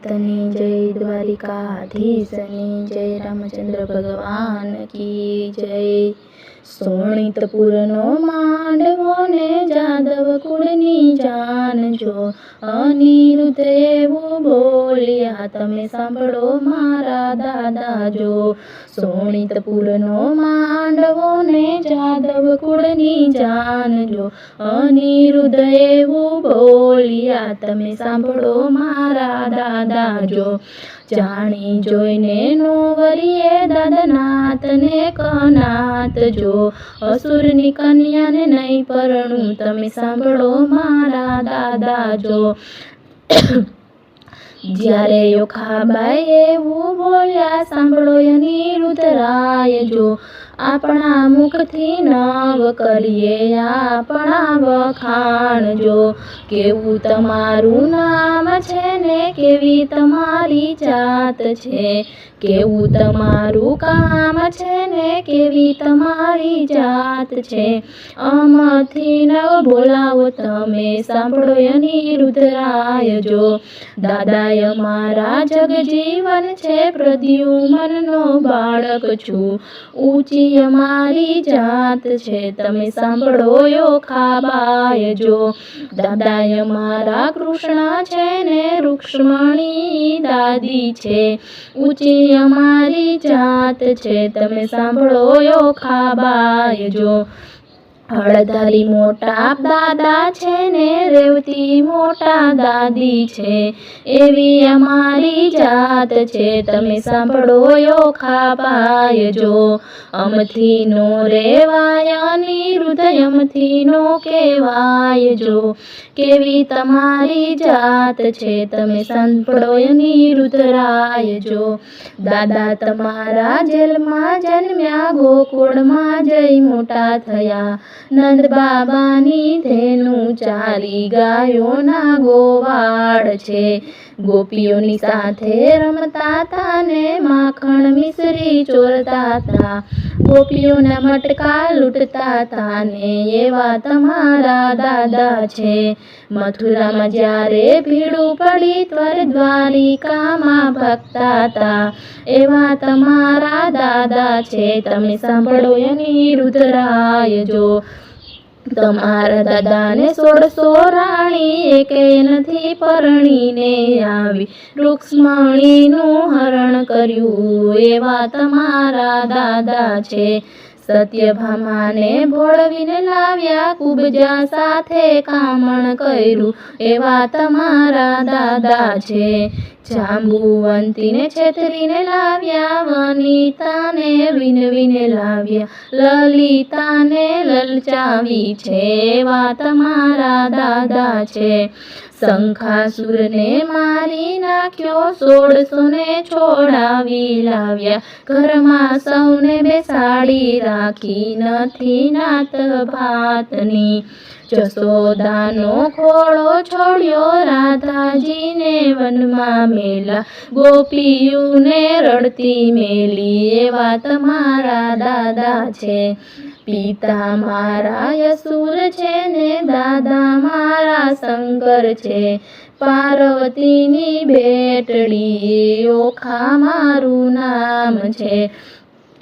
नाथनी जय, द्वारिकाधीशनी जय, रामचंद्र भगवान की जय। सोणितपुरनो मांडवो ने जादव कुळनी जानजो, अनिरुद्ध एवुं बोल्या तमे सांभळो मारा दादा जो। सोणितपुरनो मांडवो ने जादव कुळनी जानजो, अनिरुद्ध एवुं बोल्या तमे सांभळो मारा दादा जो। जाणी जोईने नो वरीए दादानाथ ने कनाथ जो, असुरनी कन्याने नहीं परણું तमे सांभळो मारा दादा जो। ज्यारे योखाबाई एवुं बोल्या सांभळो अनिरुद्धराय जो, आपणा मुखथी नव करीए आपणा वखाण जो। केवुं तमारुं नाम छे ने केवी तमारी जात छे, केवुं तमारुं काम छे ने केवी तमारी जात छे। अमथी नव बोलावो तमे सांभळो अनिरुद्धराय जो। दादाय मारा जगजीवन छे, प्रद्युम्ननो बाळक छुं, ऊंची अमारी जात छे तमे सांभळो योखाबाई जो। दादाय मारा कृष्ण छे ने रुक्ष्मणी दादी छे, ऊंची अमारी जात छे तमे सांभळो योखाबाई जो। हळधारी मोटा दादा छे ने रेवती मोटा दादी छे, एवी अमारी जात छे तमे सांभळो योखाबाई जो। अमथी नो रेवाय अनिरुद्ध अमथी नो केवाय जो, केवी तमारी जात छे तमे सांभळो अनिरुद्धराय जो। दादा तमारा जेलमां जन्म्या, गोकुळमां जई मोटा थया, नंद बाबानी धेनु चारी गायोना गोवाड़ छे। गोपीओनी साथे रमता था ने माखण मिश्री चोरता था, गोपीओना मटका लूटता था ने एवा तमारा दादा छे। मथुरामां ज्यारे भीड़ू पड़ी त्वर द्वारिकामां भगता था, एवा तमारा दादा छे तमे सांभळो अनिरुद्धराय जो। तमारा दादा ने 16 राणी एकेय नथी परણીને આવી, રૂક્ષ્મણીનું હરણ કર્યું એવા તમારા દાદા છે। સત્યભામાને ભોળવીને લાવ્યા, કુબજા સાથે કામણ કર્યું એવા તમારા દાદા છે। જાંબુવંતીને છેતરીને લાવ્યા, વનિતાને વિનવીને લાવ્યા, લલિતાને લલચાવી છે એવા તમારા દાદા છે। શંખાસુરને મારી નાખ્યો, 1600 ને છોડાવી લાવ્યા, ઘરમાં સૌને બેસાડી રાખી નથી નાત ભાતની। જશોદાનો ખોળો છોડ્યો, રાધાજીને વનમાં મેલા, ગોપીઓને રડતી મેલી એવા તમારા દાદા છે। પિતા મારા અસુર છે ને દાદા મારા શંકર છે, પાર્વતીની બેટડી ઓખા મારું નામ છે।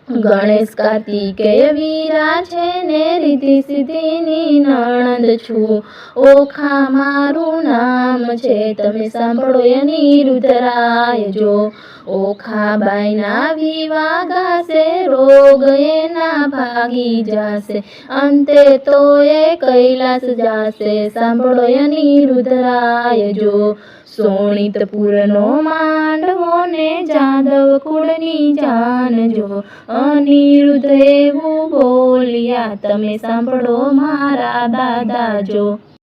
ગણેશ કાર્તિકેય વીરા છે ને રીતિ સિદ્ધિની નણંદ છું, ઓખા મારું નામ છે તમે સાંભળો અનિરુદ્ધરાય જો। ઓખાબાઈના વિવાહ ગાશે, રોગ એના ભાગી જાશે, અંતે તો એ કૈલાસ જાશે સાંભળો અનિરુદ્ધરાય જો। સોણિતપુરનો માંડવો ને જાદવ કુળની જાનજો, અનિરુદ્ધ એવું બોલ્યા તમે સાંભળો મારા દાદા જો।